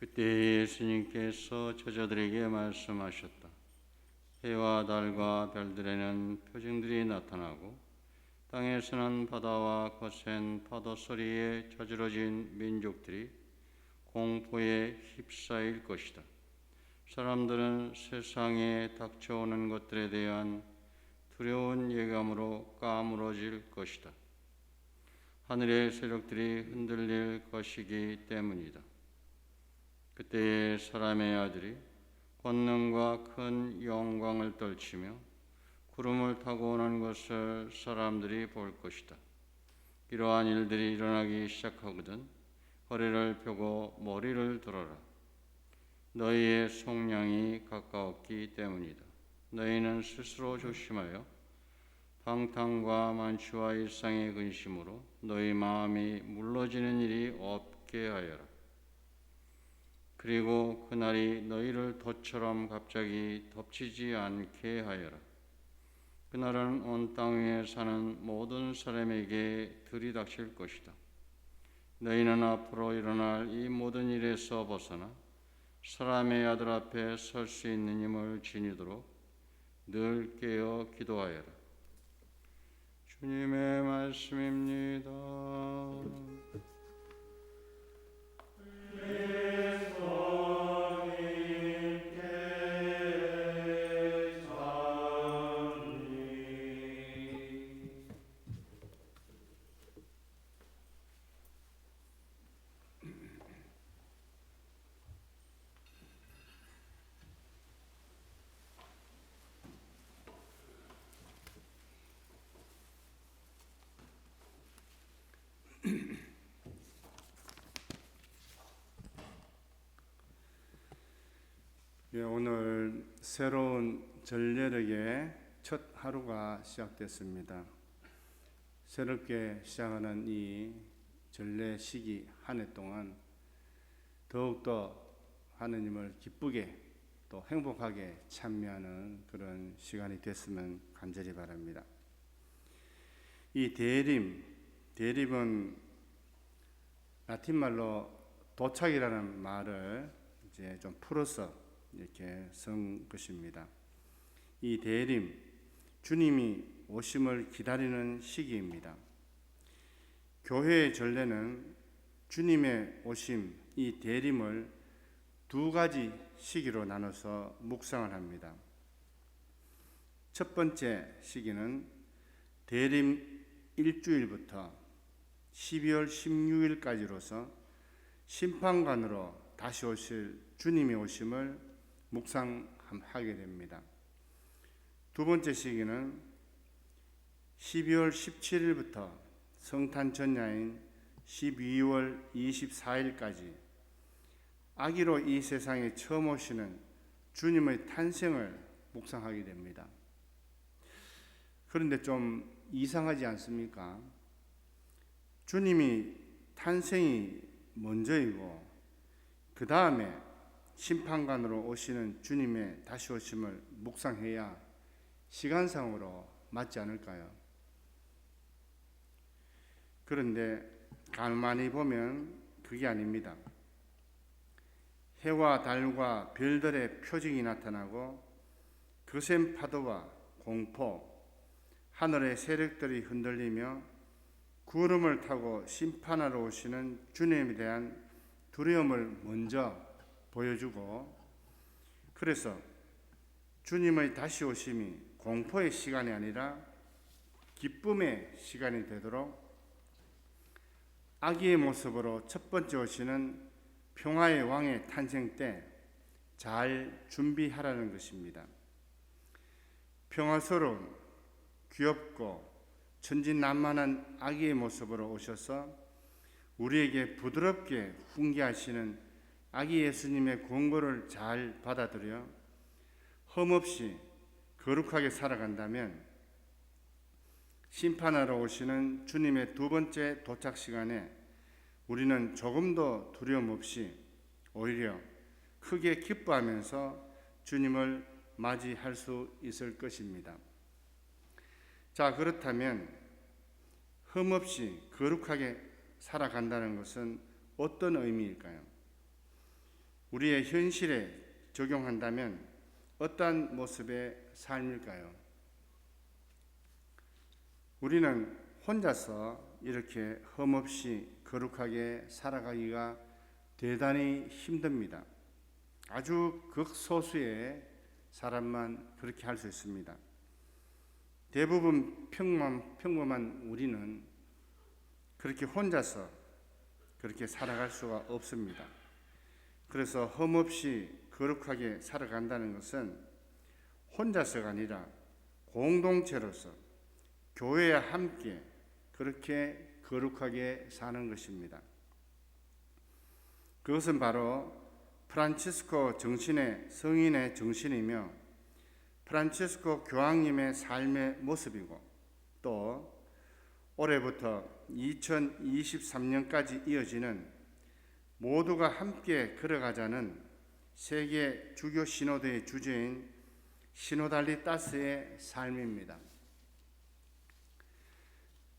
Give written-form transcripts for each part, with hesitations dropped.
그때 예수님께서 제자들에게 말씀하셨다. 해와 달과 별들에는 표징들이 나타나고 땅에서는 바다와 거센 파도 소리에 저지러진 민족들이 공포에 휩싸일 것이다. 사람들은 세상에 닥쳐오는 것들에 대한 두려운 예감으로 까무러질 것이다. 하늘의 세력들이 흔들릴 것이기 때문이다. 그때에 사람의 아들이 권능과 큰 영광을 떨치며 구름을 타고 오는 것을 사람들이 볼 것이다. 이러한 일들이 일어나기 시작하거든 허리를 펴고 머리를 들어라. 너희의 속량이 가까웠기 때문이다. 너희는 스스로 조심하여 방탕과 만취와 일상의 근심으로 너희 마음이 물러지는 일이 없게 하여라. 그리고 그날이 너희를 덫처럼 갑자기 덮치지 않게 하여라. 그날은 온 땅 위에 사는 모든 사람에게 들이닥칠 것이다. 너희는 앞으로 일어날 이 모든 일에서 벗어나 사람의 아들 앞에 설 수 있는 힘을 지니도록 늘 깨어 기도하여라. 주님의 말씀입니다. 오늘 새로운 전례력의 첫 하루가 시작됐습니다. 새롭게 시작하는 이 전례 시기 한 해 동안 더욱더 하느님을 기쁘게 또 행복하게 참여하는 그런 시간이 됐으면 간절히 바랍니다. 이 대림은 라틴 말로 도착이라는 말을 이제 좀 풀어서 이렇게 쓴 것입니다. 이 대림, 주님이 오심을 기다리는 시기입니다. 교회의 전례는 주님의 오심, 이 대림을 두 가지 시기로 나눠서 묵상을 합니다. 첫 번째 시기는 대림 일주일부터 12월 16일까지로서 심판관으로 다시 오실 주님의 오심을 묵상하게 됩니다. 두 번째 시기는 12월 17일부터 성탄 전야인 12월 24일까지 아기로 이 세상에 처음 오시는 주님의 탄생을 묵상하게 됩니다. 그런데 좀 이상하지 않습니까? 주님이 탄생이 먼저이고 그 다음에 심판관으로 오시는 주님의 다시 오심을 묵상해야 시간상으로 맞지 않을까요? 그런데 가만히 보면 그게 아닙니다. 해와 달과 별들의 표징이 나타나고 거센 파도와 공포, 하늘의 세력들이 흔들리며 구름을 타고 심판하러 오시는 주님에 대한 두려움을 먼저 보여주고, 그래서 주님의 다시 오심이 공포의 시간이 아니라 기쁨의 시간이 되도록 아기의 모습으로 첫 번째 오시는 평화의 왕의 탄생 때 잘 준비하라는 것입니다. 평화스러운, 귀엽고 천진난만한 아기의 모습으로 오셔서 우리에게 부드럽게 훈계하시는 아기 예수님의 권고를 잘 받아들여 흠없이 거룩하게 살아간다면 심판하러 오시는 주님의 두 번째 도착 시간에 우리는 조금도 두려움 없이 오히려 크게 기뻐하면서 주님을 맞이할 수 있을 것입니다. 자, 그렇다면 흠없이 거룩하게 살아간다는 것은 어떤 의미일까요? 우리의 현실에 적용한다면 어떠한 모습의 삶일까요? 우리는 혼자서 이렇게 흠없이 거룩하게 살아가기가 대단히 힘듭니다. 아주 극소수의 사람만 그렇게 할 수 있습니다. 대부분 평범한 우리는 그렇게 혼자서 그렇게 살아갈 수가 없습니다. 그래서 흠없이 거룩하게 살아간다는 것은 혼자서가 아니라 공동체로서 교회와 함께 그렇게 거룩하게 사는 것입니다. 그것은 바로 프란치스코 정신의 성인의 정신이며 프란치스코 교황님의 삶의 모습이고 또 올해부터 2023년까지 이어지는 모두가 함께 걸어가자는 세계 주교 시노드의 주제인 시노달리타스의 삶입니다.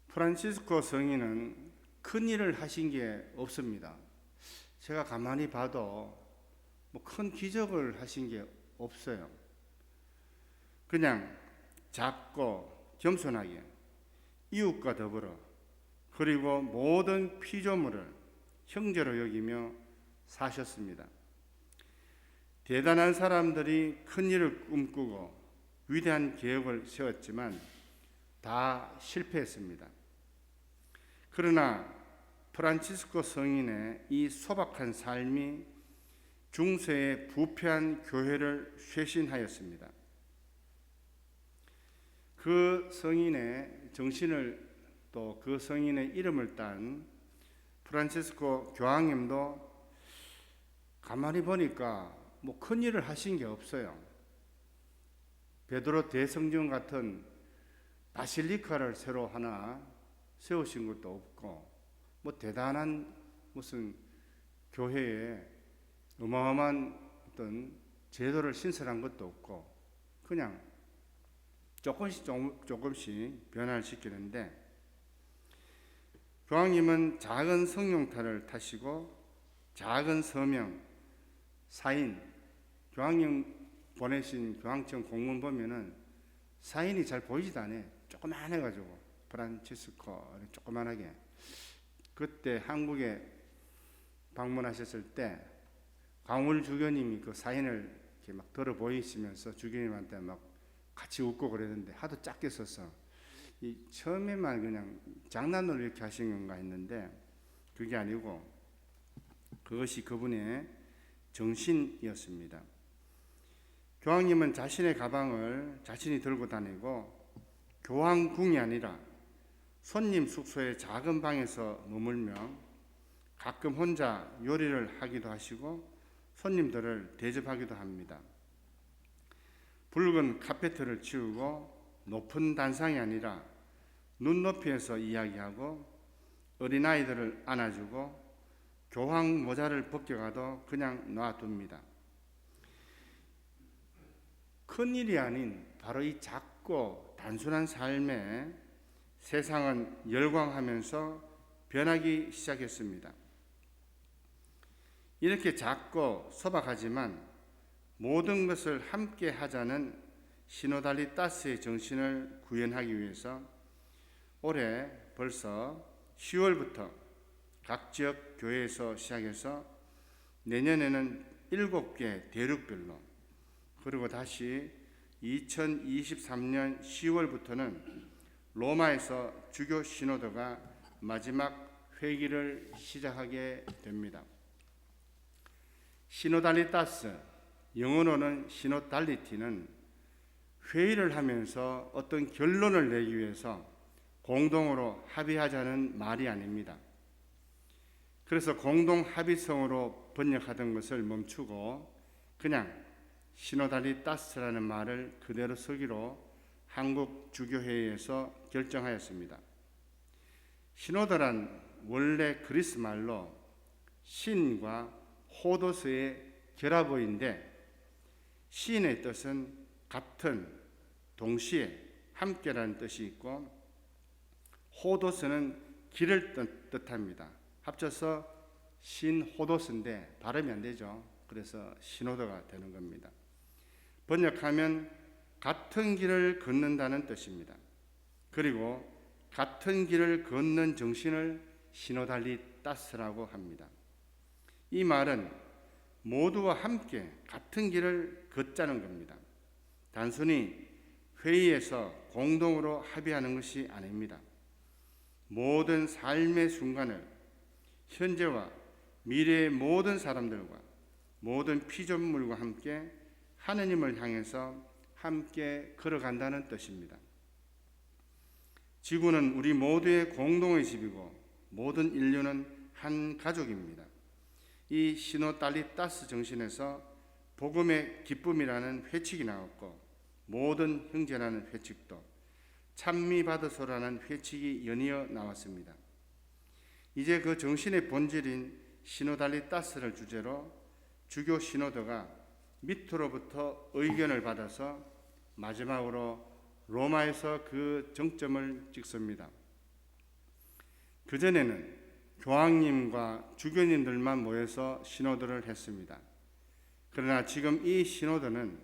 프란치스코 성인은 큰 일을 하신 게 없습니다. 제가 가만히 봐도 큰 기적을 하신 게 없어요. 그냥 작고 겸손하게 이웃과 더불어 그리고 모든 피조물을 형제로 여기며 사셨습니다. 대단한 사람들이 큰 일을 꿈꾸고 위대한 계획을 세웠지만 다 실패했습니다. 그러나 프란치스코 성인의 이 소박한 삶이 중세의 부패한 교회를 쇄신하였습니다. 그 성인의 정신을 또 그 성인의 이름을 딴 프란치스코 교황님도 가만히 보니까 큰 일을 하신 게 없어요. 베드로 대성전 같은 바실리카를 새로 하나 세우신 것도 없고 대단한 무슨 교회에 어마어마한 어떤 제도를 신설한 것도 없고 그냥 조금씩 변화를 시키는데 교황님은 작은 성용타를 타시고 작은 서명, 사인, 교황님 보내신 교황청 공문 보면은 사인이 잘 보이지도 않아요. 조그만해가지고 프란치스코 조그만하게. 그때 한국에 방문하셨을 때 광울 주교님이 그 사인을 이렇게 막 들어 보이시면서 주교님한테 막 같이 웃고 그랬는데 하도 작게 써서 처음에만 그냥 장난으로 이렇게 하신 건가 했는데 그게 아니고 그것이 그분의 정신이었습니다. 교황님은 자신의 가방을 자신이 들고 다니고 교황궁이 아니라 손님 숙소의 작은 방에서 머물며 가끔 혼자 요리를 하기도 하시고 손님들을 대접하기도 합니다. 붉은 카페트를 치우고 높은 단상이 아니라 눈높이에서 이야기하고 어린아이들을 안아주고 교황 모자를 벗겨가도 그냥 놔둡니다. 큰일이 아닌 바로 이 작고 단순한 삶에 세상은 열광하면서 변하기 시작했습니다. 이렇게 작고 소박하지만 모든 것을 함께 하자는 시노달리타스의 정신을 구현하기 위해서 올해 벌써 10월부터 각 지역 교회에서 시작해서 내년에는 7개 대륙별로 그리고 다시 2023년 10월부터는 로마에서 주교 시노드가 마지막 회기를 시작하게 됩니다. 시노달리타스, 영어로는 시노달리티는 회의를 하면서 어떤 결론을 내기 위해서 공동으로 합의하자는 말이 아닙니다. 그래서 공동 합의성으로 번역하던 것을 멈추고 그냥 시노달리타스라는 말을 그대로 쓰기로 한국 주교회의에서 결정하였습니다. 시노드란 원래 그리스 말로 신과 호도스의 결합어인데 신의 뜻은 같은, 동시에, 함께라는 뜻이 있고 호도스는 길을 뜻합니다. 합쳐서 신호도스인데 발음이 안 되죠. 그래서 시노드가 되는 겁니다. 번역하면 같은 길을 걷는다는 뜻입니다. 그리고 같은 길을 걷는 정신을 시노달리따스라고 합니다. 이 말은 모두와 함께 같은 길을 걷자는 겁니다. 단순히 회의에서 공동으로 합의하는 것이 아닙니다. 모든 삶의 순간을 현재와 미래의 모든 사람들과 모든 피조물과 함께 하느님을 향해서 함께 걸어간다는 뜻입니다. 지구는 우리 모두의 공동의 집이고 모든 인류는 한 가족입니다. 이 시노달리따스 정신에서 복음의 기쁨이라는 회칙이 나왔고 모든 형제라는 회칙도 찬미받으소라는 회칙이 연이어 나왔습니다. 이제 그 정신의 본질인 시노달리따스를 주제로 주교 시노드가 밑으로부터 의견을 받아서 마지막으로 로마에서 그 정점을 찍습니다. 그전에는 교황님과 주교님들만 모여서 시노드를 했습니다. 그러나 지금 이 시노드는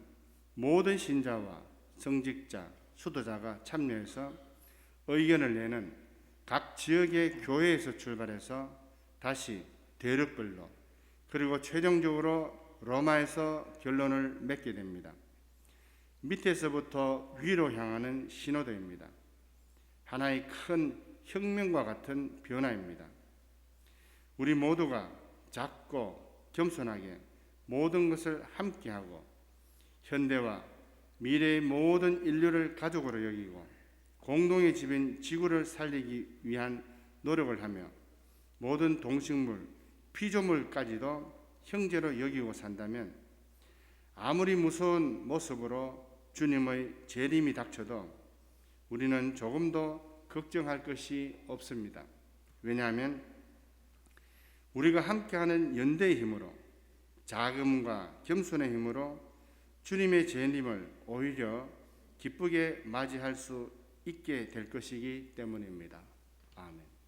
모든 신자와 성직자, 수도자가 참여해서 의견을 내는 각 지역의 교회에서 출발해서 다시 대륙별로 그리고 최종적으로 로마에서 결론을 맺게 됩니다. 밑에서부터 위로 향하는 시노드입니다. 하나의 큰 혁명과 같은 변화입니다. 우리 모두가 작고 겸손하게 모든 것을 함께하고 현대와 미래의 모든 인류를 가족으로 여기고 공동의 집인 지구를 살리기 위한 노력을 하며 모든 동식물, 피조물까지도 형제로 여기고 산다면 아무리 무서운 모습으로 주님의 재림이 닥쳐도 우리는 조금도 걱정할 것이 없습니다. 왜냐하면 우리가 함께하는 연대의 힘으로 자금과 겸손의 힘으로 주님의 재림을 오히려 기쁘게 맞이할 수 있게 될 것이기 때문입니다. 아멘.